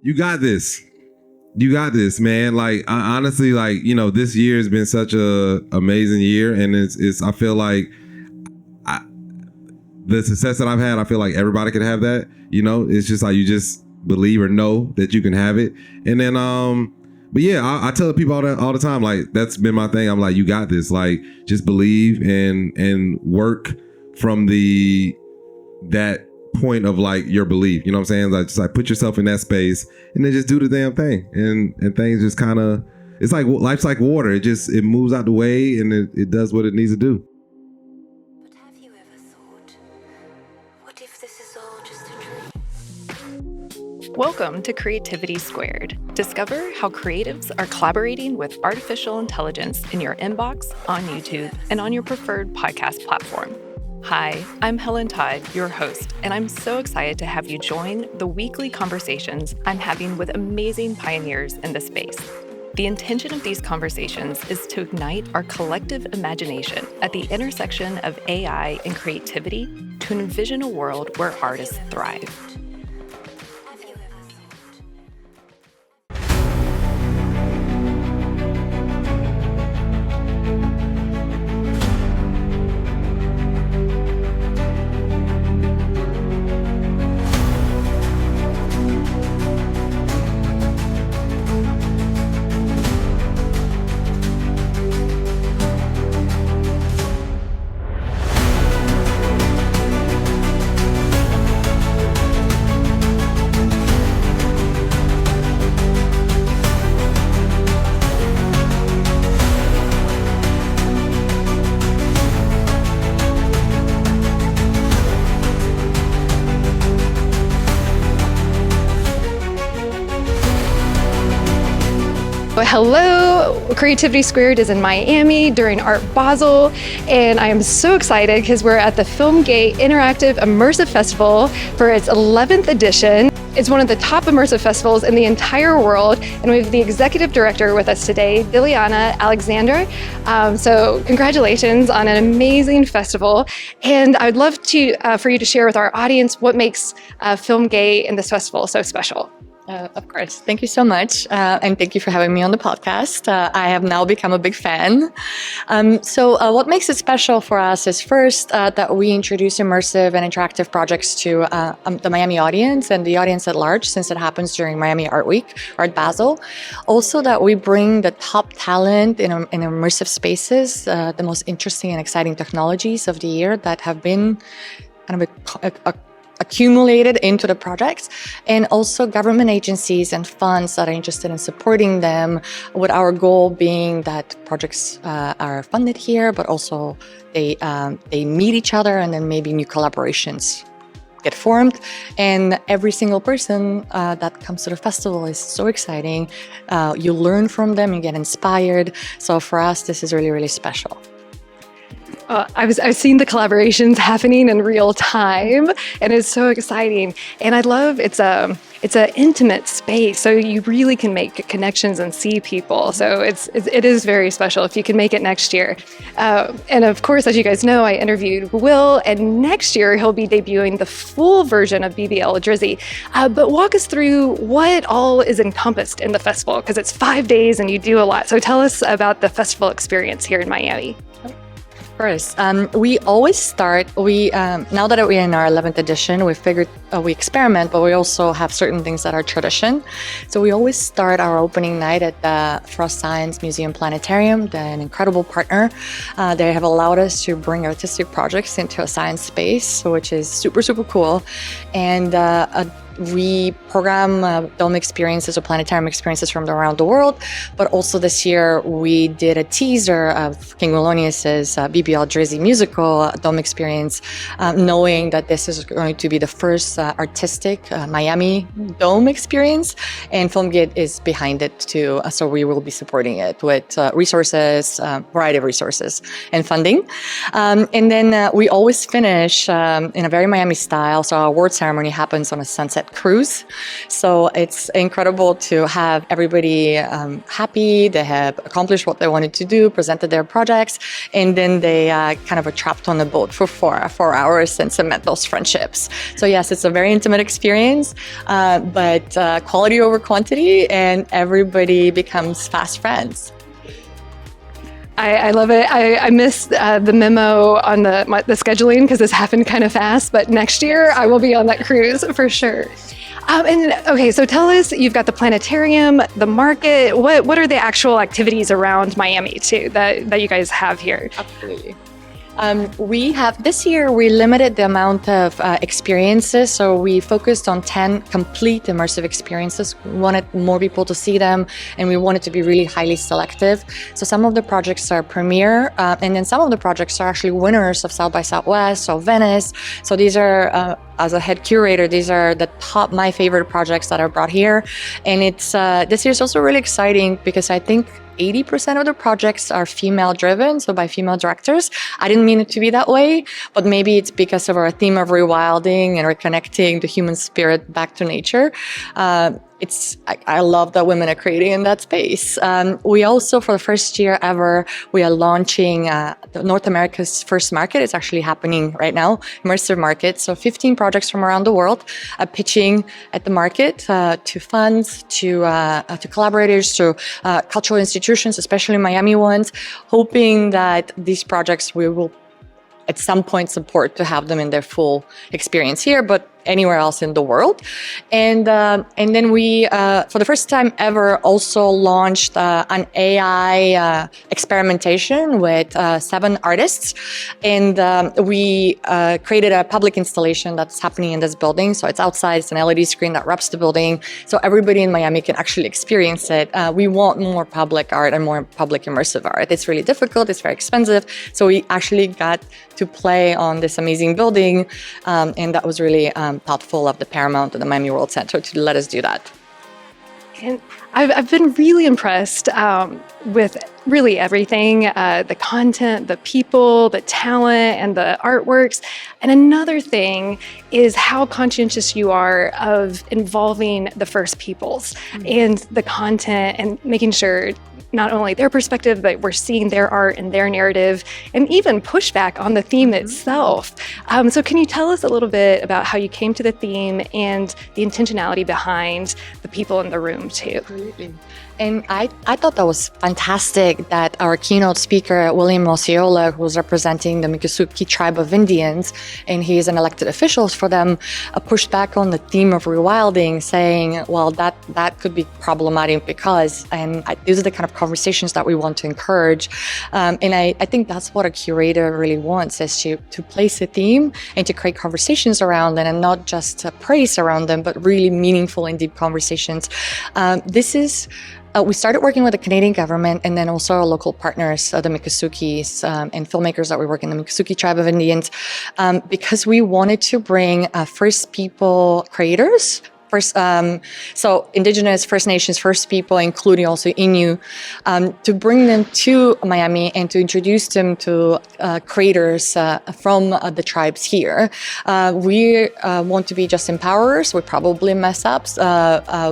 You got this. You got this, man. Like, honestly, like, you know, this year has been such a amazing year, and it's. I feel like the success that I've had, I feel like everybody could have that. You know, it's just like you just believe or know that you can have it, and then But yeah, I tell people all the time. Like, that's been my thing. I'm like, you got this. Like, just believe and work from that point of like your belief. You know what I'm saying? Like, just like put yourself in that space and then just do the damn thing. And things just kind of, it's like life's like water. It moves out the way and it does what it needs to do. But have you ever thought, what if this is all just a dream? Welcome to Creativity Squared. Discover how creatives are collaborating with artificial intelligence in your inbox, on YouTube, and on your preferred podcast platform. Hi, I'm Helen Todd, your host, and I'm so excited to have you join the weekly conversations I'm having with amazing pioneers in the space. The intention of these conversations is to ignite our collective imagination at the intersection of AI and creativity to envision a world where artists thrive. Hello, Creativity Squared is in Miami during Art Basel, and I am so excited because we're at the FilmGate Interactive Immersive Festival for its 11th edition. It's one of the top immersive festivals in the entire world, and we have the executive director with us today, Diliana Alexander. So congratulations on an amazing festival, and I'd love to for you to share with our audience what makes FilmGate and this festival so special. Of course. Thank you so much. And thank you for having me on the podcast. I have now become a big fan. So what makes it special for us is first that we introduce immersive and interactive projects to the Miami audience and the audience at large, since it happens during Miami Art Week, Art Basel. Also that we bring the top talent in immersive spaces, the most interesting and exciting technologies of the year that have been kind of accumulated into the projects, and also government agencies and funds that are interested in supporting them, with our goal being that projects are funded here, but also they meet each other, and then maybe new collaborations get formed. And every single person that comes to the festival is so exciting. You learn from them, you get inspired. So for us, this is really, really special. I've seen the collaborations happening in real time, and it's so exciting. And I love it's an intimate space, so you really can make connections and see people. So it is very special if you can make it next year. And of course, as you guys know, I interviewed Will, and next year he'll be debuting the full version of BBL Drizzy. But walk us through what all is encompassed in the festival, because it's 5 days and you do a lot. So tell us about the festival experience here in Miami. Course. We always start, now that we're in our 11th edition, we figured we experiment, but we also have certain things that are tradition. So we always start our opening night at the Frost Planetarium, an incredible partner. They have allowed us to bring artistic projects into a science space, which is super, super cool. And we program dome experiences or planetarium experiences from around the world, but also this year we did a teaser of King Willonius's BBL Drizzy musical dome experience, knowing that this is going to be the first artistic Miami dome experience, and FilmGate is behind it too, so we will be supporting it with resources, variety of resources and funding. And then we always finish in a very Miami style, so our award ceremony happens on a sunset that cruise. So it's incredible to have everybody happy. They have accomplished what they wanted to do, presented their projects, and then they kind of are trapped on the boat for 4 hours and cement those friendships. So yes, it's a very intimate experience, but quality over quantity, and everybody becomes fast friends. I love it. I missed the memo on the scheduling because this happened kind of fast, but next year I will be on that cruise for sure. And okay, so tell us, you've got the planetarium, the market. What are the actual activities around Miami too that you guys have here? Absolutely. We have, this year, we limited the amount of experiences. So we focused on 10 complete immersive experiences. We wanted more people to see them, and we wanted to be really highly selective. So some of the projects are premiere, and then some of the projects are actually winners of South by Southwest, so Venice. So these are, as a head curator, these are the top, my favorite projects that are brought here. And it's, this year's also really exciting because I think 80% of the projects are female driven, so by female directors. I didn't mean it to be that way, but maybe it's because of our theme of rewilding and reconnecting the human spirit back to nature. I love that women are creating in that space. We also, for the first year ever, we are launching North America's first market. It's actually happening right now, immersive market. So 15 projects from around the world are pitching at the market to funds, to collaborators, to cultural institutions, especially Miami ones, hoping that these projects we will at some point support to have them in their full experience here, but anywhere else in the world. And then we, for the first time ever, also launched an AI experimentation with 7 artists. And we created a public installation that's happening in this building. So it's outside, it's an LED screen that wraps the building. So everybody in Miami can actually experience it. We want more public art and more public immersive art. It's really difficult, it's very expensive. So we actually got to play on this amazing building. And that was really thoughtful of the Paramount and the Miami World Center to let us do that. And I've been really impressed with really everything, the content, the people, the talent, and the artworks. And another thing is how conscientious you are of involving the First Peoples and the content and making sure not only their perspective, but we're seeing their art and their narrative, and even pushback on the theme itself. So can you tell us a little bit about how you came to the theme and the intentionality behind the people in the room too? Absolutely. And I thought that was fantastic that our keynote speaker, William Osceola, who's representing the Miccosukee tribe of Indians, and he is an elected official for them, pushed back on the theme of rewilding, saying, well, that could be problematic because, and these are the kind of conversations that we want to encourage. And I think that's what a curator really wants, is to place a theme and to create conversations around it, and not just praise around them, but really meaningful and deep conversations. We started working with the Canadian government and then also our local partners, the Miccosukees and filmmakers that we work in the Miccosukee tribe of Indians, because we wanted to bring First People creators, so Indigenous, First Nations, First People, including also Innu, to bring them to Miami and to introduce them to creators from the tribes here. We want to be just empowerers. We probably mess up.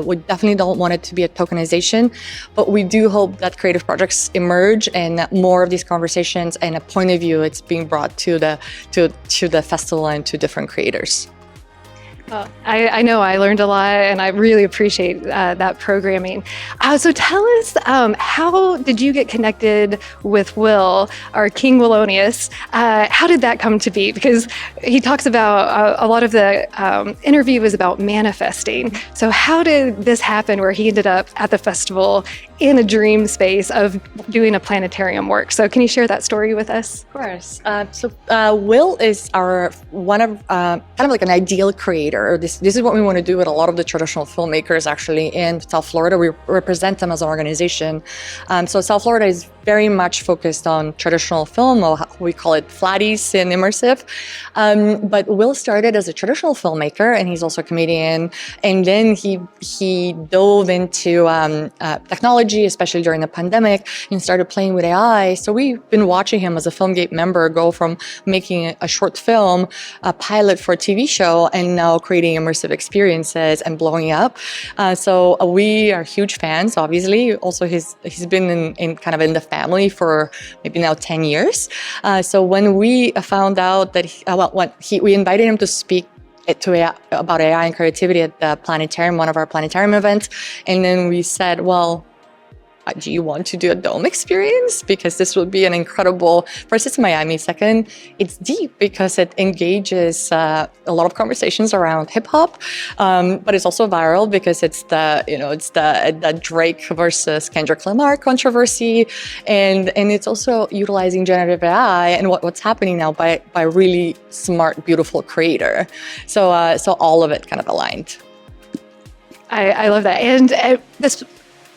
We definitely don't want it to be a tokenization, but we do hope that creative projects emerge and more of these conversations and a point of view it's being brought to the festival and to different creators. I know I learned a lot, and I really appreciate that programming. So tell us, how did you get connected with Will, or King Willonius? How did that come to be? Because he talks about a lot of the interview was about manifesting. So how did this happen where he ended up at the festival in a dream space of doing a planetarium work? So can you share that story with us? Of course. Will is our one of kind of like an ideal creator. This is what we want to do with a lot of the traditional filmmakers actually in South Florida. We represent them as an organization. So South Florida is very much focused on traditional film, or we call it flatties and immersive. But Will started as a traditional filmmaker, and he's also a comedian. And then he dove into technology, especially during the pandemic, and started playing with AI. So we've been watching him as a FilmGate member go from making a short film, a pilot for a TV show, and now creating immersive experiences and blowing up. So we are huge fans, obviously. Also, he's been in kind of in the family for maybe now 10 years. So when we found out that, we invited him to speak about AI and creativity at the planetarium, one of our planetarium events. And then we said, well, do you want to do a dome experience? Because this would be an incredible, first it's Miami, second, it's deep because it engages a lot of conversations around hip hop, but it's also viral because it's the Drake versus Kendrick Lamar controversy. And it's also utilizing generative AI and what's happening now by really smart, beautiful creator. So all of it kind of aligned. I love that. And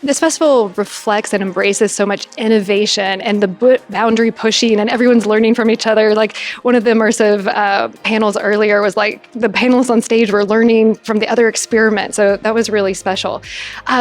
this festival reflects and embraces so much innovation and the boundary pushing, and everyone's learning from each other. Like one of the immersive panels earlier was like the panelists on stage were learning from the other experiment. So that was really special.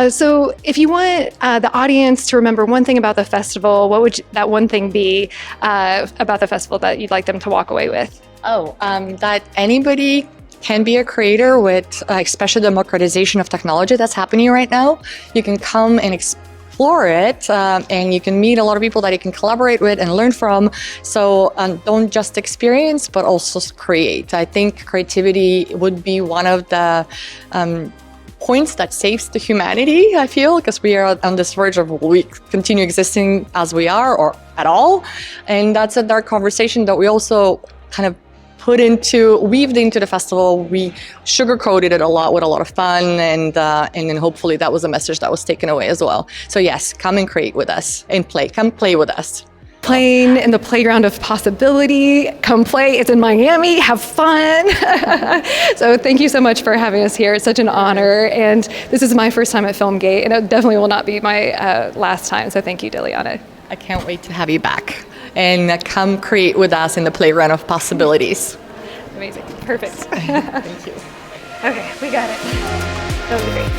So if you want the audience to remember one thing about the festival, what would that one thing be about the festival that you'd like them to walk away with? That anybody can be a creator with especially democratization of technology that's happening right now. You can come and explore it and you can meet a lot of people that you can collaborate with and learn from. So don't just experience, but also create. I think creativity would be one of the points that saves the humanity, I feel, because we are on this verge of we continue existing as we are or at all. And that's a dark conversation that we also kind of weaved into the festival. We sugarcoated it a lot with a lot of fun, and then hopefully that was a message that was taken away as well. So yes, come and create with us and come play with us. Playing in the playground of possibility. Come play. It's in Miami. Have fun. So thank you so much for having us here. It's such an honor. And this is my first time at FilmGate, and it definitely will not be my last time. So thank you, Diliana. I can't wait to have you back. And come create with us in the playground of possibilities. Amazing. Perfect. Thank you. Okay, we got it. That was great.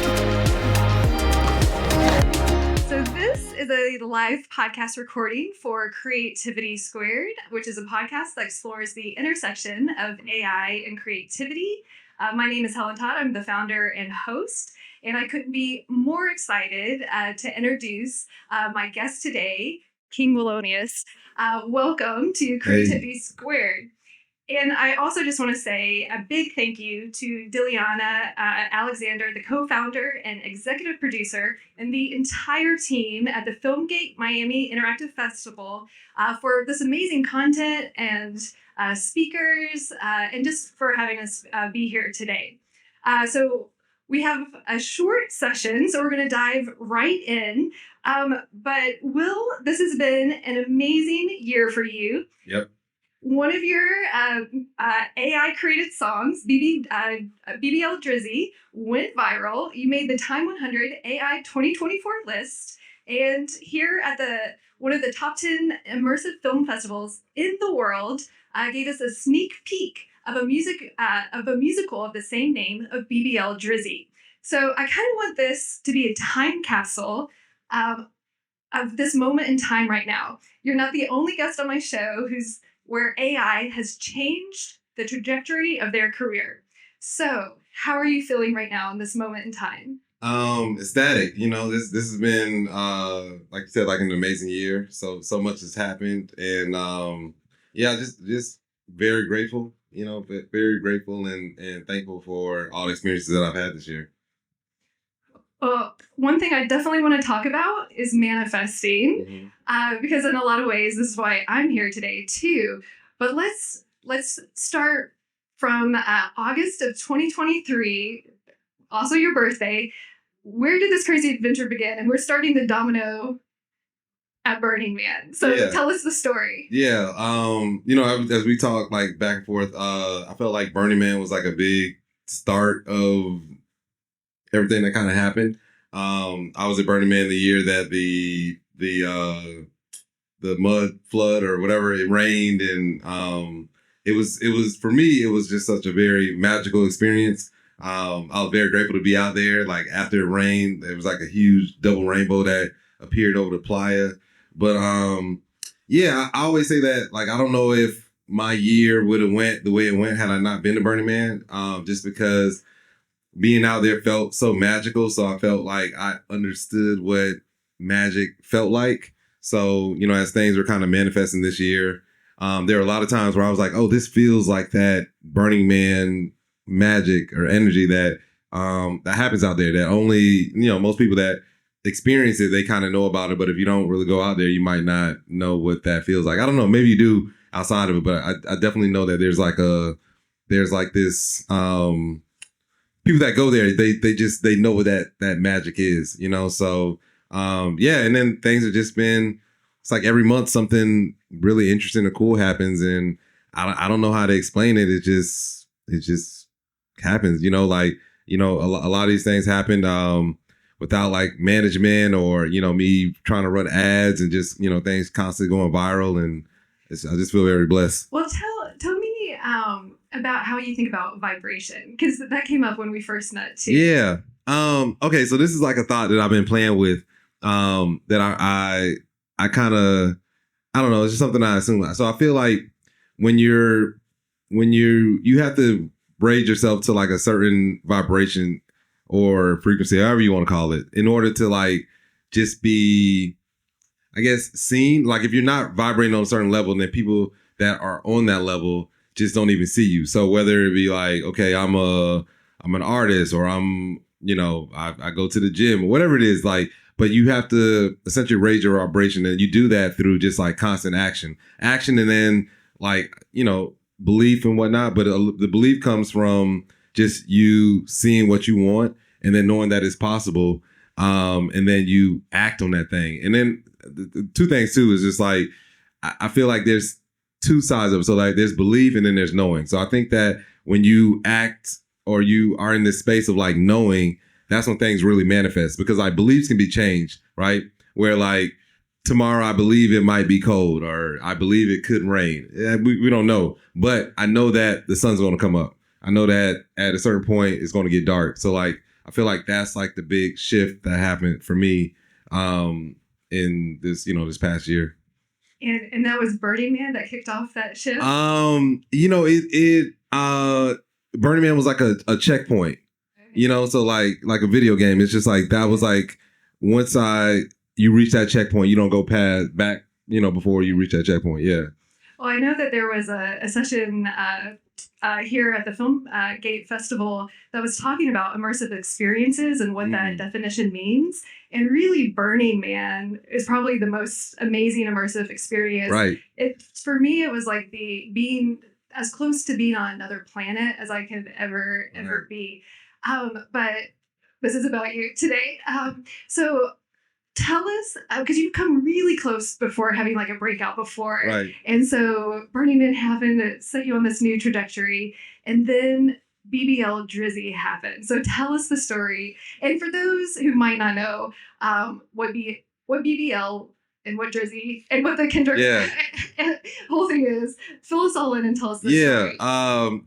So this is a live podcast recording for Creativity Squared, which is a podcast that explores the intersection of AI and creativity. My name is Helen Todd. I'm the founder and host, and I couldn't be more excited to introduce my guest today, King Willonius. Welcome to Creativity Squared. And I also just want to say a big thank you to Diliana Alexander, the co-founder and executive producer, and the entire team at the FilmGate Miami Interactive Festival for this amazing content and speakers, and just for having us be here today. So we have a short session, so we're going to dive right in. But Will, this has been an amazing year for you. Yep. One of your AI created songs, BBL Drizzy, went viral. You made the Time100 AI 2024 list, and here at one of the top 10 immersive film festivals in the world, gave us a sneak peek of a musical of the same name of BBL Drizzy. So I kind of want this to be a time capsule of this moment in time right now. You're not the only guest on my show where AI has changed the trajectory of their career. So how are you feeling right now in this moment in time? Ecstatic. This has been like you said, like an amazing year. So much has happened, and just very grateful. Very grateful and thankful for all the experiences that I've had this year. Well, one thing I definitely want to talk about is manifesting, because in a lot of ways, this is why I'm here today too. But let's start from August of 2023, also your birthday. Where did this crazy adventure begin? And we're starting the domino at Burning Man. So tell us the story. Yeah. As we talk like back and forth, I felt like Burning Man was like a big start of everything that kind of happened. I was at Burning Man the year that the mud flood or whatever, it rained, and it was for me, it was just such a very magical experience. I was very grateful to be out there. Like after it rained, there was like a huge double rainbow that appeared over the playa. But I always say that, like, I don't know if my year would have went the way it went had I not been to Burning Man. Just because being out there felt so magical. So I felt like I understood what magic felt like. So, you know, as things were kind of manifesting this year, there were a lot of times where I was like, oh, this feels like that Burning Man magic or energy that that happens out there that only, you know, most people that experience it, they kind of know about it. But if you don't really go out there, you might not know what that feels like. I don't know. Maybe you do outside of it, but I definitely know that there's like this, people that go there, they know what that magic is, you know? So, yeah. And then things have just been, it's like every month something really interesting or cool happens. And I don't know how to explain it. It just happens, you know, like, you know, a lot of these things happened, without like management or, you know, me trying to run ads and just, you know, things constantly going viral. And I just feel very blessed. Well, tell me about how you think about vibration, because that came up when we first met too. Yeah. Okay. So this is like a thought that I've been playing with, that I kind of, I don't know. It's just something I assume. So I feel like when you have to raise yourself to like a certain vibration or frequency, however you want to call it, in order to like just be, I guess, seen. Like if you're not vibrating on a certain level, then people that are on that level just don't even see you. So whether it be like, okay, I'm an artist, or I'm, you know, I go to the gym or whatever it is, like, but you have to essentially raise your vibration, and you do that through just like constant action, and then like, you know, belief and whatnot. But the belief comes from just you seeing what you want and then knowing that it's possible. And then you act on that thing. And then the two things too is just like, I feel like there's two sides of it. So like there's belief and then there's knowing. So I think that when you act or you are in this space of like knowing, that's when things really manifest, because like beliefs can be changed, right? Where like tomorrow I believe it might be cold, or I believe it could rain. We don't know, but I know that the sun's going to come up. I know that at a certain point it's going to get dark. So like, I feel like that's like the big shift that happened for me in this, you know, this past year. And that was Burning Man that kicked off that shift? You know, Burning Man was like a checkpoint, you know, so like a video game. It's just like, that was like, once you reach that checkpoint, you don't go back, you know, before you reach that checkpoint. Yeah. Well, I know that there was a session here at the FilmGate Festival that was talking about immersive experiences and what that definition means. And really, Burning Man is probably the most amazing immersive experience. Right. For me, it was like being as close to being on another planet as I could ever be. But this is about you today. So tell us, because you've come really close before having like a breakout before. Right. And so Burning Man happened, it set you on this new trajectory. And then BBL Drizzy happened. So tell us the story. And for those who might not know what BBL and what Drizzy and what the Kendrick whole thing is, fill us all in and tell us the story.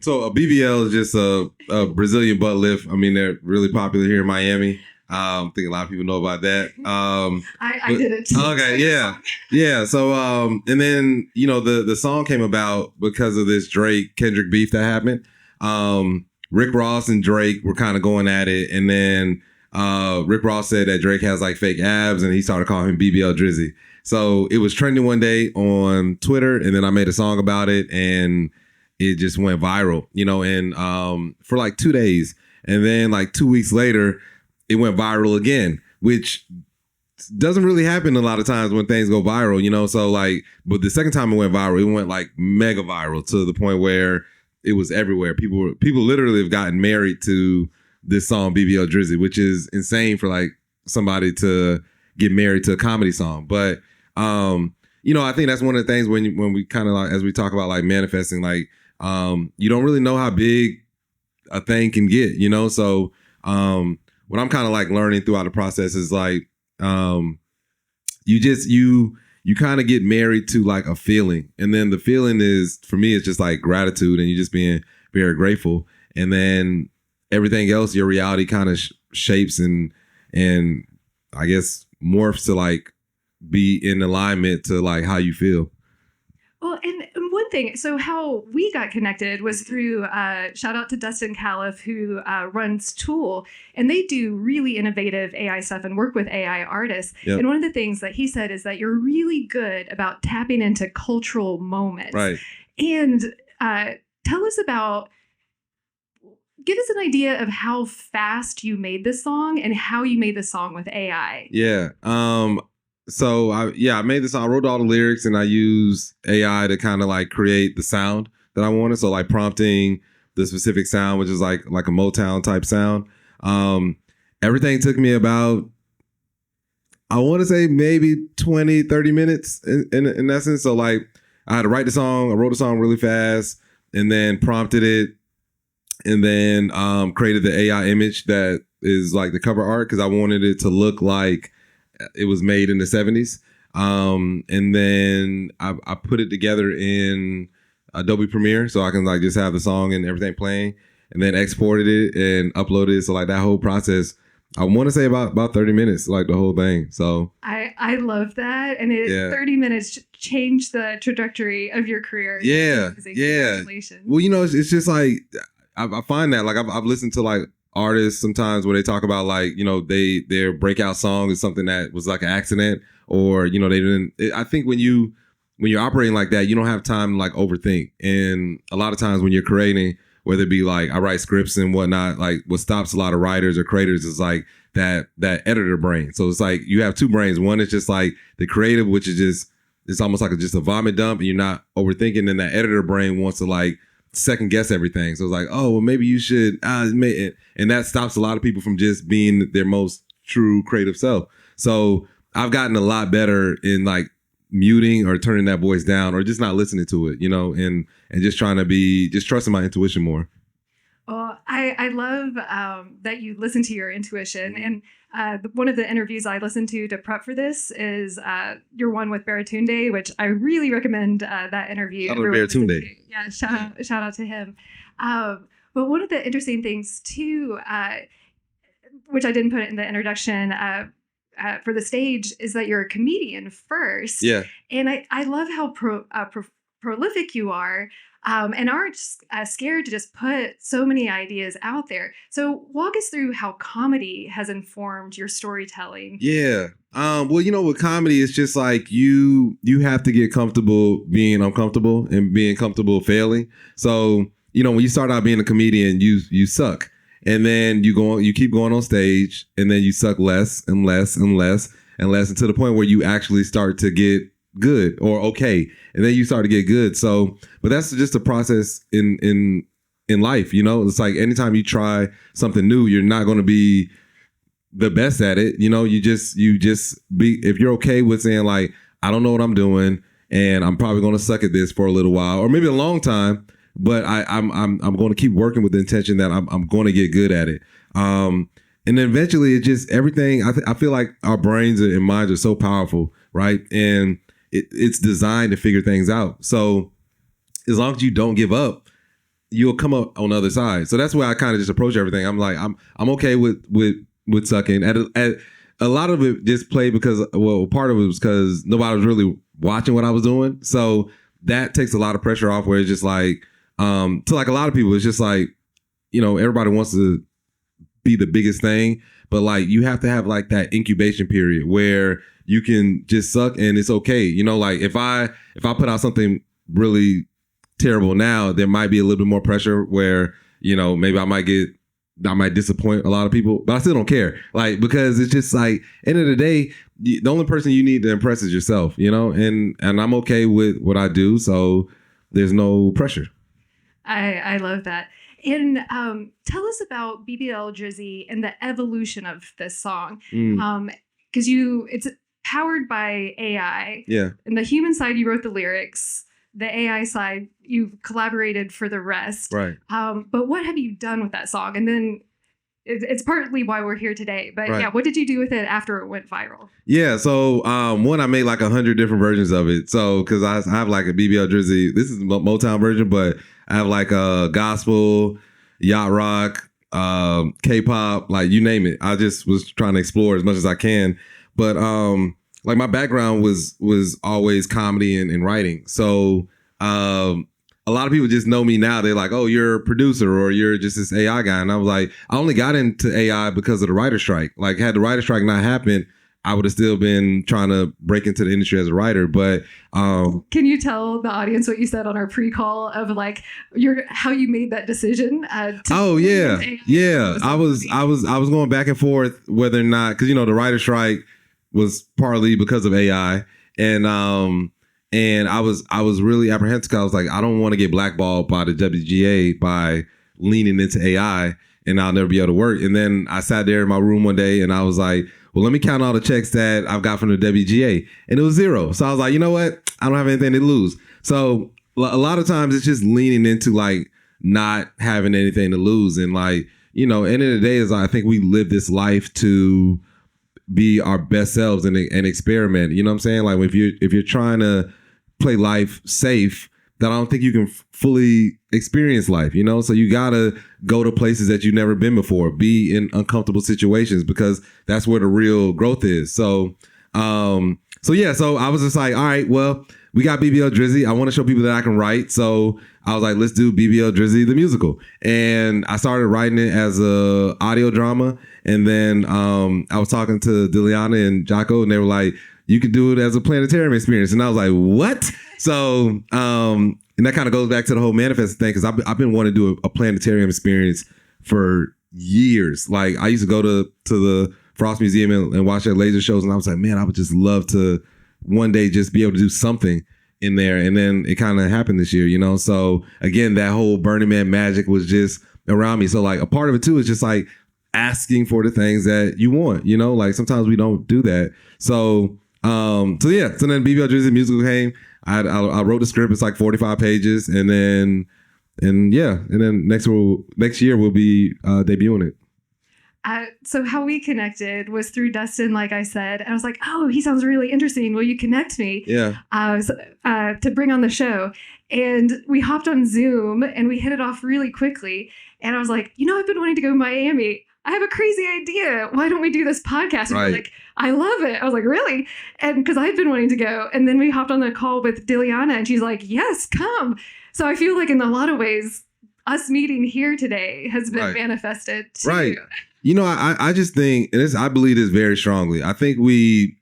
So a BBL is just a Brazilian butt lift. I mean, they're really popular here in Miami. I think a lot of people know about that. I did it too. Okay, yeah. So and then, you know, the song came about because of this Kendrick beef that happened. Rick Ross and Drake were kind of going at it, and then Rick Ross said that Drake has like fake abs, and he started calling him BBL Drizzy. So it was trending one day on Twitter, and then I made a song about it, and it just went viral, you know, and for like 2 days, and then like 2 weeks later, it went viral again, which doesn't really happen a lot of times when things go viral, you know? So like, but the second time it went viral, it went like mega viral to the point where it was everywhere. People literally have gotten married to this song BBL Drizzy, which is insane for like somebody to get married to a comedy song. But, you know, I think that's one of the things when we kind of like, as we talk about like manifesting, like, you don't really know how big a thing can get, you know? So, what I'm kind of like learning throughout the process is like, you kind of get married to like a feeling. And then the feeling is, for me, it's just like gratitude, and you just being very grateful. And then everything else, your reality kind of shapes and I guess morphs to like be in alignment to like how you feel. Well, and one thing. So how we got connected was through shout out to Dustin Califf, who runs Tool, and they do really innovative AI stuff and work with AI artists. Yep. And one of the things that he said is that you're really good about tapping into cultural moments. Right. And tell us about. Give us an idea of how fast you made this song and how you made this song with AI. Yeah. So I made this song. I wrote all the lyrics and I used AI to kind of like create the sound that I wanted. So like prompting the specific sound, which is like a Motown type sound. Everything took me about, I want to say maybe 20, 30 minutes in essence. So like I had to write the song. I wrote the song really fast and then prompted it. And then created the AI image that is like the cover art because I wanted it to look like it was made in the 70s. And then I put it together in Adobe Premiere so I can like just have the song and everything playing, and then exported it and uploaded it. So like that whole process, I want to say about 30 minutes, like the whole thing. So I love that. And 30 minutes changed the trajectory of your career. Yeah. Well, you know, it's just like, I find that like I've listened to like artists sometimes where they talk about like, you know, their breakout song is something that was like an accident, or, you know, they didn't. I think when you're operating like that, you don't have time to like overthink. And a lot of times when you're creating, whether it be like I write scripts and whatnot, like what stops a lot of writers or creators is like that editor brain. So it's like you have two brains. One is just like the creative, which is just, it's almost like just a vomit dump and you're not overthinking. And that editor brain wants to like second guess everything. So it's like, oh, well, maybe you should, and that stops a lot of people from just being their most true creative self. So I've gotten a lot better in like muting or turning that voice down or just not listening to it, you know, and just trying to be, just trusting my intuition more. Well, I love that you listen to your intuition. And one of the interviews I listened to prep for this is your one with Baratunde, which I really recommend that interview. Shout out to Baratunde. Yeah, shout out to him. But one of the interesting things too, which I didn't put in the introduction for the stage, is that you're a comedian first. Yeah. And I love how prolific you are. And aren't scared to just put so many ideas out there. So walk us through how comedy has informed your storytelling. Yeah. Well, you know, with comedy, it's just like you have to get comfortable being uncomfortable and being comfortable failing. So, you know, when you start out being a comedian, you suck. And then you keep going on stage and then you suck less and less and less and less until the point where you actually start to get good or okay, and then you start to get good. So, but that's just a process in life, you know. It's like anytime you try something new, you're not going to be the best at it. You know, you just be, if you're okay with saying like, I don't know what I'm doing, and I'm probably going to suck at this for a little while or maybe a long time, but I'm going to keep working with the intention that I'm going to get good at it. And then eventually, it just everything. I feel like our brains and minds are so powerful, right? And it's designed to figure things out. So as long as you don't give up, you'll come up on the other side. So that's why I kind of just approach everything. I'm like, I'm okay with sucking. At a lot of it just played because, well, part of it was because nobody was really watching what I was doing. So that takes a lot of pressure off, where it's just like, to like a lot of people, it's just like, you know, everybody wants to be the biggest thing, but like you have to have like that incubation period where you can just suck and it's okay. You know, like if I put out something really terrible now, there might be a little bit more pressure where, you know, maybe I might disappoint a lot of people, but I still don't care. Like, because it's just like, end of the day, the only person you need to impress is yourself, you know, and I'm okay with what I do. So there's no pressure. I love that. And tell us about BBL Drizzy and the evolution of this song. Because it's powered by AI. Yeah. And the human side, you wrote the lyrics. The AI side, you've collaborated for the rest. Right. But what have you done with that song? And then it's partly why we're here today. But right. Yeah, what did you do with it after it went viral? Yeah. So one, I made like 100 different versions of it. So because I have like a BBL Drizzy. This is the Motown version, but I have like a gospel, yacht rock, K-pop, like you name it. I just was trying to explore as much as I can. But like my background was always comedy and writing. So a lot of people just know me now. They're like, oh, you're a producer or you're just this AI guy. And I was like, I only got into AI because of the writer's strike. Like, had the writer's strike not happened, I would have still been trying to break into the industry as a writer. But can you tell the audience what you said on our pre-call of like how you made that decision? Oh yeah, yeah. I was going back and forth whether or not, because you know the writer's strike was partly because of AI, and I was really apprehensive. I was like, I don't want to get blackballed by the WGA by leaning into AI, and I'll never be able to work. And then I sat there in my room one day, and I was like, well, let me count all the checks that I've got from the WGA. And it was 0. So I was like, you know what? I don't have anything to lose. So a lot of times it's just leaning into like not having anything to lose. And like, you know, end of the day is I think we live this life to be our best selves and experiment. You know what I'm saying? Like if you're trying to play life safe, then I don't think you can fully experience life, you know? So you gotta go to places that you've never been before, be in uncomfortable situations, because that's where the real growth is. So so I was just like, all right, well, we got BBL Drizzy. I want to show people that I can write. So I was like, let's do BBL Drizzy, the musical. And I started writing it as a audio drama. And then I was talking to Diliana and Jocko, and they were like, you could do it as a planetarium experience. And I was like, what? So, and that kind of goes back to the whole manifest thing, because I've been wanting to do a planetarium experience for years. Like I used to go to the Frost Museum and watch their laser shows. And I was like, man, I would just love to one day just be able to do something in there. And then it kind of happened this year, you know? So again, that whole Burning Man magic was just around me. So like a part of it too is just like asking for the things that you want, you know? Like sometimes we don't do that. So then BBL Drizzy musical came. I wrote the script. It's like 45 pages, and then next year we'll be debuting it. So how we connected was through Dustin, like I said. And I was like, oh, he sounds really interesting. Will you connect me? Yeah. To bring on the show. And we hopped on Zoom and we hit it off really quickly. And I was like, you know, I've been wanting to go to Miami. I have a crazy idea. Why don't we do this podcast? And right. Like, I love it. I was like, really? And because I've been wanting to go. And then we hopped on the call with Diliana and she's like, yes, come. So I feel like in a lot of ways, us meeting here today has been manifested too. Right. You know, I just think, and I believe this very strongly. I think we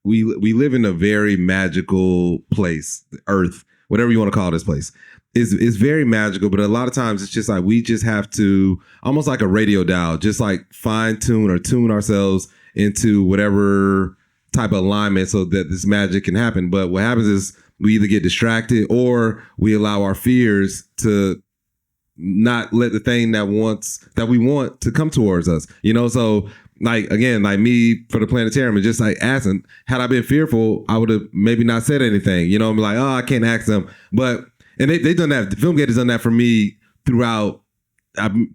live in a very magical place, Earth, whatever you want to call this place. Is very magical, but a lot of times it's just like we just have to, almost like a radio dial, just like fine tune or tune ourselves into whatever type of alignment so that this magic can happen. But what happens is we either get distracted or we allow our fears to not let the thing that we want to come towards us, you know? So like, again, like me for the planetarium and just like asking, had I been fearful, I would have maybe not said anything, you know? I'm like, oh, I can't ask them. And they've done that. FilmGate has done that for me throughout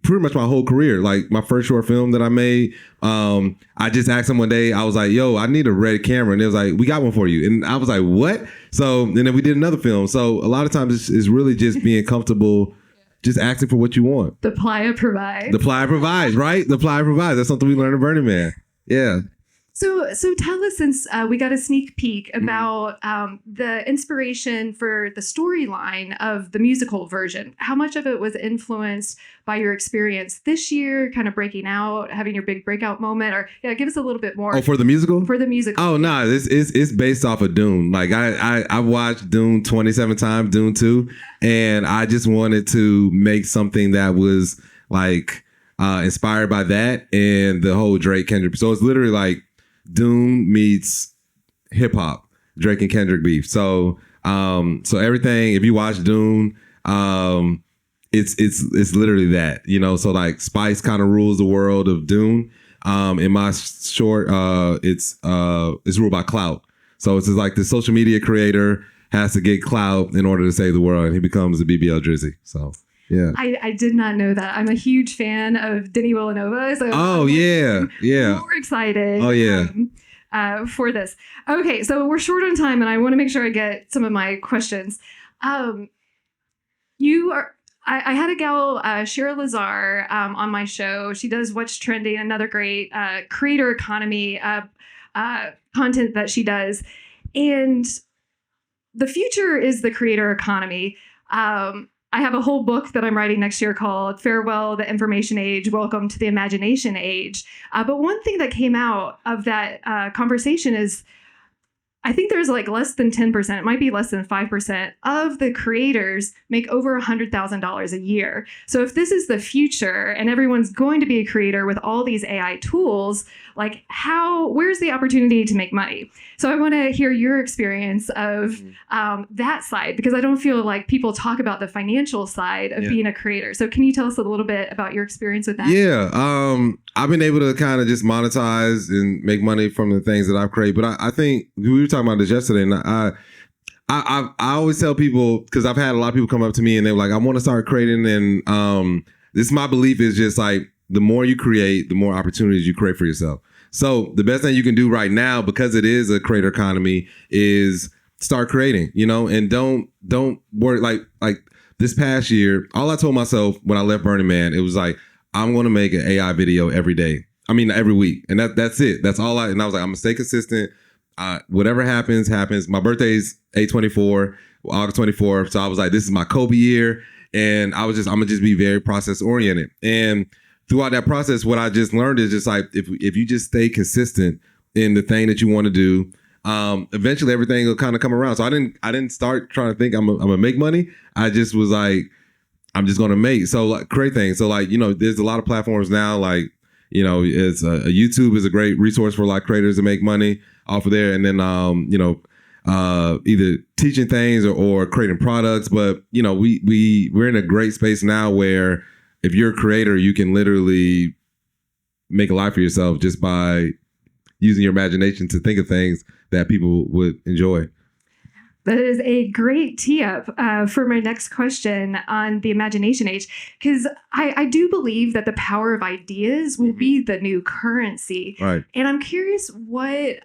pretty much my whole career. Like my first short film that I made, I just asked them one day, I was like, yo, I need a red camera. And they was like, we got one for you. And I was like, what? So, and then we did another film. So a lot of times it's really just being comfortable, just asking for what you want. The playa provides. The playa provides, right? The playa provides. That's something we learned in Burning Man. Yeah. So tell us, since we got a sneak peek about the inspiration for the storyline of the musical version, how much of it was influenced by your experience this year, kind of breaking out, having your big breakout moment, or give us a little bit more. Oh, for the musical? For the musical. Oh, no, it's based off of Dune. Like I watched Dune 27 times, Dune 2, and I just wanted to make something that was like inspired by that and the whole Drake Kendrick. So it's literally like Dune meets hip hop, Drake and Kendrick beef. So everything, if you watch Dune, it's literally that, you know. So like Spice kind of rules the world of Dune. In my short, it's ruled by clout. So it's just like the social media creator has to get clout in order to save the world, and he becomes a BBL Drizzy. So. Yeah, I did not know that. I'm a huge fan of Denis Villeneuve. So more excited. Oh yeah, for this. Okay, so we're short on time, and I want to make sure I get some of my questions. I had a gal, Shira Lazar, on my show. She does What's Trending, another great creator economy content that she does, and the future is the creator economy. I have a whole book that I'm writing next year called Farewell, the Information Age, Welcome to the Imagination Age. But one thing that came out of that conversation is I think there's like less than 10%, it might be less than 5% of the creators make over $100,000 a year. So if this is the future and everyone's going to be a creator with all these AI tools, like where's the opportunity to make money? So I want to hear your experience of that side, because I don't feel like people talk about the financial side of being a creator. So can you tell us a little bit about your experience with that? Yeah. I've been able to kind of just monetize and make money from the things that I've created. But I think we were talking about this yesterday, and I always tell people, because I've had a lot of people come up to me and they're like, I want to start creating. And this, my belief is just like, the more you create, the more opportunities you create for yourself. So the best thing you can do right now, because it is a creator economy, is start creating, and don't worry. Like this past year, all I told myself when I left Burning Man, it was like, I'm going to make an AI video every day. I mean, every week. And that's it. That's all and I was like, I'm going to stay consistent. Whatever happens, happens. My birthday's 8/24, August 24th. So I was like, this is my Kobe year. And I'm going to just be very process oriented. And throughout that process, what I just learned is just like, if you just stay consistent in the thing that you want to do, eventually everything will kind of come around. So I didn't start trying to think I'm gonna make money. I just was like, I'm just gonna make. So like, create things. So like, there's a lot of platforms now. Like, it's YouTube is a great resource for like creators to make money off of there. And then either teaching things or creating products. But we're in a great space now where if you're a creator, you can literally make a life for yourself just by using your imagination to think of things that people would enjoy. That is a great tee up for my next question on the imagination age, because I do believe that the power of ideas will be the new currency. Right. And I'm curious what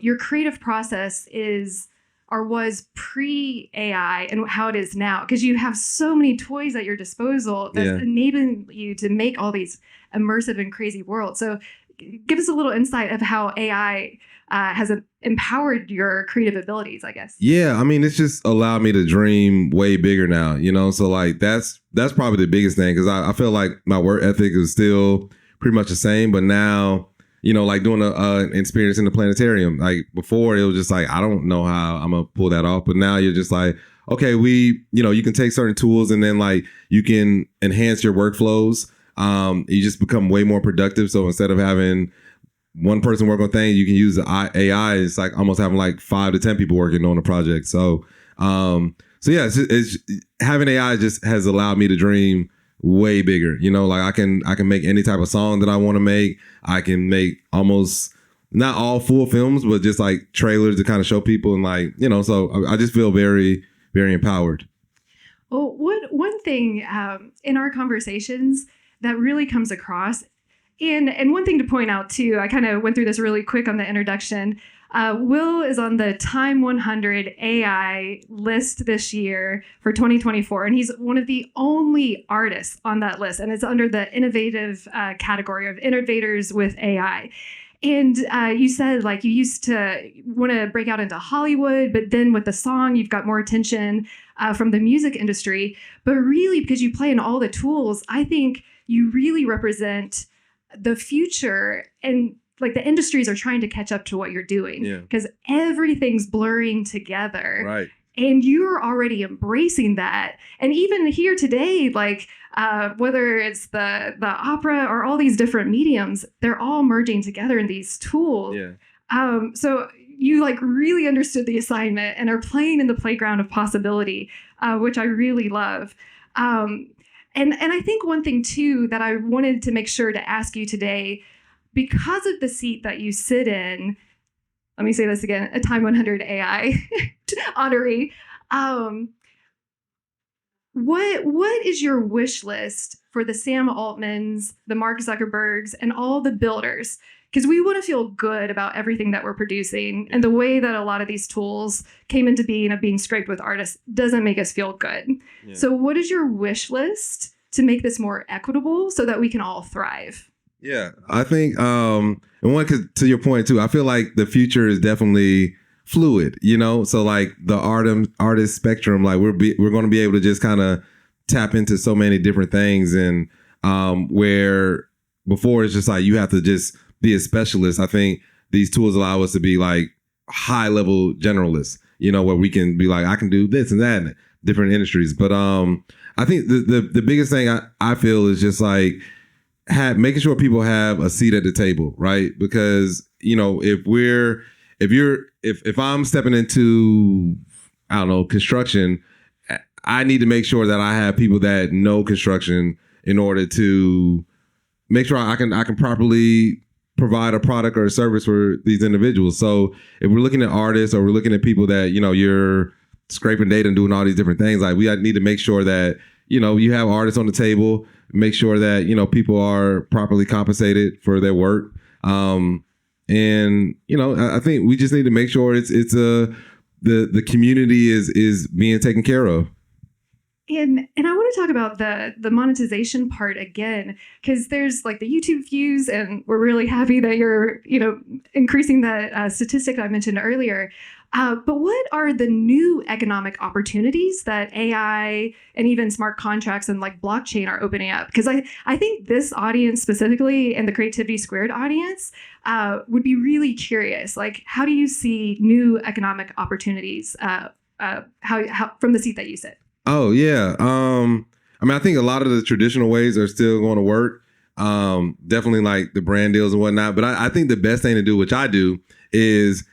your creative process is or was pre-AI and how it is now, because you have so many toys at your disposal that's enabling you to make all these immersive and crazy worlds. So give us a little insight of how AI has empowered your creative abilities, I guess. Yeah, I mean, it's just allowed me to dream way bigger now, So like that's probably the biggest thing, because I feel like my work ethic is still pretty much the same, but now, like doing an experience in the planetarium. Like before, it was just like, I don't know how I'm gonna pull that off, but now you're just like, okay, you can take certain tools and then like you can enhance your workflows. You just become way more productive. So instead of having one person work on things, you can use the AI. It's like almost having like 5 to 10 people working on a project. So yeah, it's having AI just has allowed me to dream way bigger. Like I can make any type of song that I want to make. I can make almost not all full films, but just like trailers to kind of show people and like, so I just feel very, very empowered. Well, one thing in our conversations that really comes across, and one thing to point out too, I kind of went through this really quick on the introduction. Will is on the Time100 AI list this year for 2024, and he's one of the only artists on that list, and it's under the innovative category of Innovators with AI. And you said like you used to want to break out into Hollywood, but then with the song, you've got more attention from the music industry. But really, because you play in all the tools, I think you really represent the future, and like the industries are trying to catch up to what you're doing, because everything's blurring together. Right. And you're already embracing that. And even here today, like whether it's the opera or all these different mediums, they're all merging together in these tools. Yeah. So you like really understood the assignment and are playing in the playground of possibility, which I really love. And I think one thing too that I wanted to make sure to ask you today, because of the seat that you sit in, let me say this again, a Time100 AI honoree. What is your wish list for the Sam Altmans, the Mark Zuckerbergs, and all the builders? Because we want to feel good about everything that we're producing, and the way that a lot of these tools came into being of being scraped with artists doesn't make us feel good. Yeah. So what is your wish list to make this more equitable so that we can all thrive? Yeah, I think, and one, 'cause to your point too, I feel like the future is definitely fluid, you know? So like the artist spectrum, like we're going to be able to just kind of tap into so many different things. And where before it's just like you have to just be a specialist. I think these tools allow us to be like high level generalists, you know, where we can be like, I can do this and that in different industries. But I think the biggest thing I feel is just like making sure people have a seat at the table, right? Because, you know, if I'm stepping into, I don't know, construction, I need to make sure that I have people that know construction in order to make sure I can properly provide a product or a service for these individuals. So if we're looking at artists or we're looking at people that, you know, you're scraping data and doing all these different things, like we need to make sure that, you know, you have artists on the table, make sure that, you know, people are properly compensated for their work. And, you know, I think we just need to make sure the community is being taken care of. And I want to talk about the monetization part again, because there's like the YouTube views, and we're really happy that you're, you know, increasing that statistic I mentioned earlier. But what are the new economic opportunities that AI and even smart contracts and like blockchain are opening up? Because I think this audience specifically and the Creativity Squared audience would be really curious. Like, how do you see new economic opportunities how from the seat that you sit? Oh, yeah. I mean, I think a lot of the traditional ways are still going to work. Definitely like the brand deals and whatnot. But I think the best thing to do, which I do, is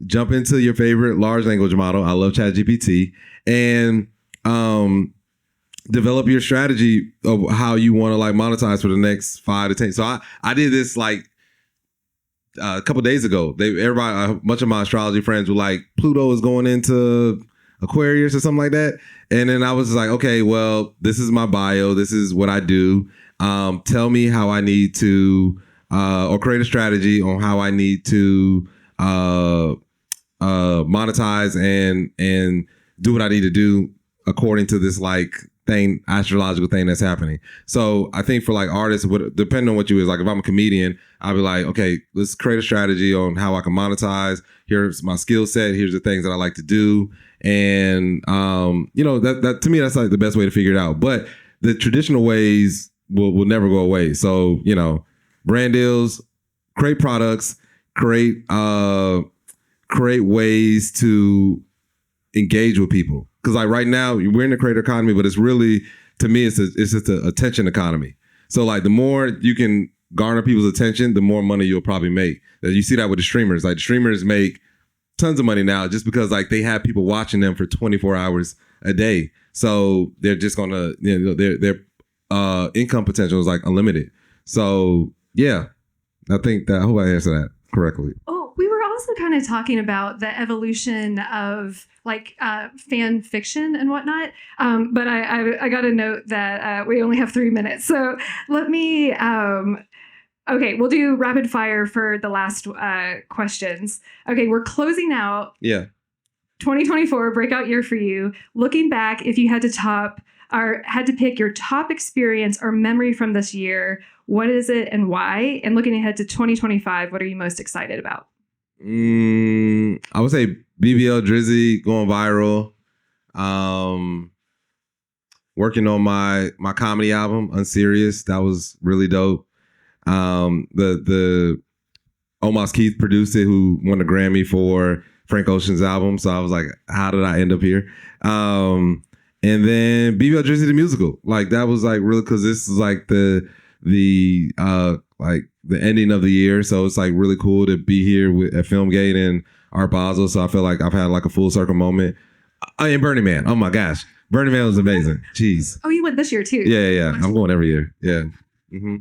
jump into your favorite large language model. I love ChatGPT, and develop your strategy of how you want to like monetize for the next 5 to 10. So I did this like a couple days ago. A bunch of my astrology friends were like, Pluto is going into Aquarius or something like that. And then I was like, okay, well, this is my bio. This is what I do. Tell me how I need to, or create a strategy on how I need to monetize and do what I need to do according to this like astrological thing that's happening. So I think for like artists, depending on what you is, like if I'm a comedian, I'll be like, okay, let's create a strategy on how I can monetize. Here's my skill set. Here's the things that I like to do. And, you know, that to me, that's like the best way to figure it out. But the traditional ways will never go away. So, you know, brand deals, create products, create ways to engage with people. Because like right now, we're in the creator economy, but it's really, to me, it's just an attention economy. So like the more you can garner people's attention, the more money you'll probably make. You see that with the streamers. Like the streamers make tons of money now just because like they have people watching them for 24 hours a day. So they're just gonna, you know, their income potential is like unlimited. So yeah, I think I hope I answered that correctly. Oh, we were also kind of talking about the evolution of like fan fiction and whatnot. But I got a note that we only have 3 minutes. So let me, okay, we'll do rapid fire for the last questions. Okay, we're closing out. Yeah. 2024, breakout year for you. Looking back, if you had to pick your top experience or memory from this year, what is it and why? And looking ahead to 2025, what are you most excited about? I would say BBL Drizzy going viral. Working on my comedy album, Unserious. That was really dope. The Omos Keith produced it, who won a Grammy for Frank Ocean's album. So I was like, how did I end up here? And then BBL Drizzy the musical. Like that was like really, because this is like the ending of the year. So it's like really cool to be here at FilmGate and Art Basel. So I feel like I've had like a full circle moment. And Burning Man. Oh my gosh. Burning Man was amazing. Jeez. Oh, you went this year too. Yeah. I'm going every year. Yeah. Mm-hmm.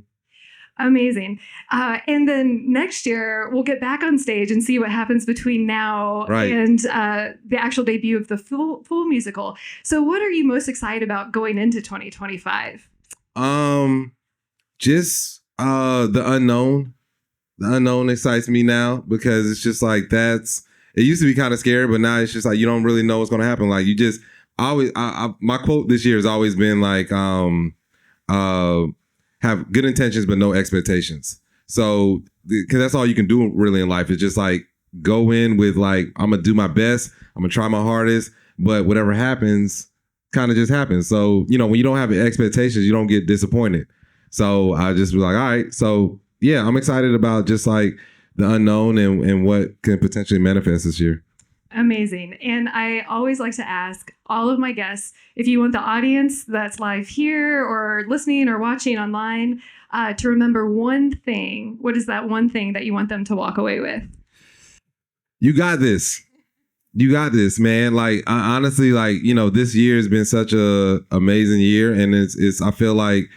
Amazing. And then next year, we'll get back on stage and see what happens between now and the actual debut of the full musical. So what are you most excited about going into 2025? Just the unknown. The unknown excites me now because it's just like it used to be kind of scary, but now it's just like you don't really know what's going to happen. Like you just always, my quote this year has always been like, have good intentions but no expectations. So, because that's all you can do really in life is just like go in with like, I'm gonna do my best, I'm gonna try my hardest, but whatever happens kind of just happens. So, when you don't have expectations, you don't get disappointed. So I just was like, all right. So yeah, I'm excited about just like the unknown and what can potentially manifest this year. Amazing. And I always like to ask all of my guests, if you want the audience that's live here or listening or watching online to remember one thing, what is that one thing that you want them to walk away with? You got this. You got this, man. Like, honestly, like, this year has been such a amazing year. And it's I feel like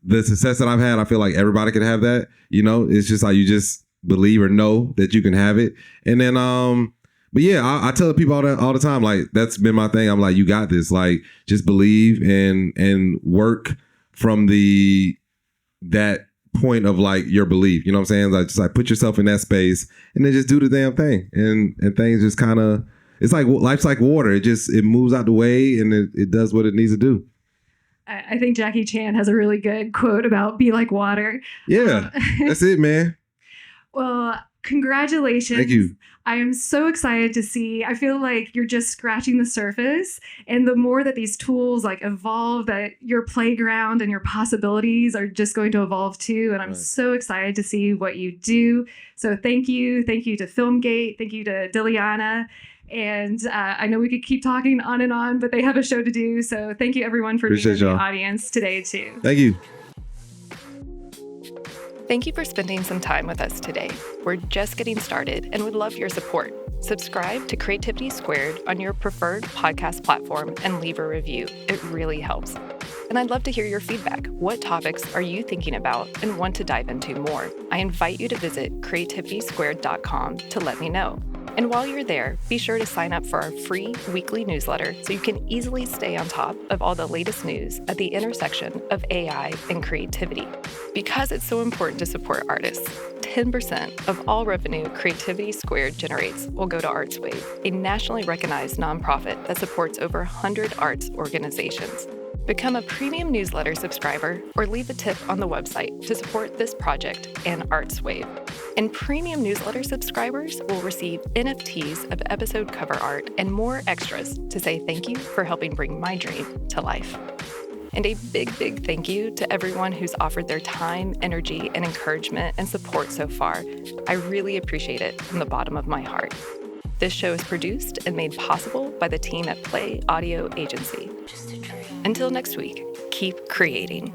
the success that I've had, I feel like everybody could have that. It's just like you just believe or know that you can have it. And then, but yeah, I tell people all the time, like, that's been my thing. I'm like, you got this. Like, just believe and work from that point of like your belief. You know what I'm saying? Like, just like put yourself in that space and then just do the damn thing. And things just kind of, it's like life's like water. It moves out the way and it does what it needs to do. I think Jackie Chan has a really good quote about be like water. Yeah, that's it, man. Well, congratulations. Thank you. I am so excited to see. I feel like you're just scratching the surface. And the more that these tools like evolve, that your playground and your possibilities are just going to evolve too. And I'm so excited to see what you do. So thank you. Thank you to FilmGate. Thank you to Diliana. And I know we could keep talking on and on, but they have a show to do. So thank you everyone for being in the audience today too. Thank you. Thank you for spending some time with us today. We're just getting started and would love your support. Subscribe to Creativity Squared on your preferred podcast platform and leave a review. It really helps. And I'd love to hear your feedback. What topics are you thinking about and want to dive into more? I invite you to visit creativitysquared.com to let me know. And while you're there, be sure to sign up for our free weekly newsletter so you can easily stay on top of all the latest news at the intersection of AI and creativity. Because it's so important to support artists, 10% of all revenue Creativity Squared generates will go to ArtsWave, a nationally recognized nonprofit that supports over 100 arts organizations. Become a premium newsletter subscriber or leave a tip on the website to support this project and ArtsWave. And premium newsletter subscribers will receive NFTs of episode cover art and more extras to say thank you for helping bring my dream to life. And a big, big thank you to everyone who's offered their time, energy, and encouragement and support so far. I really appreciate it from the bottom of my heart. This show is produced and made possible by the team at Play Audio Agency. Until next week, keep creating.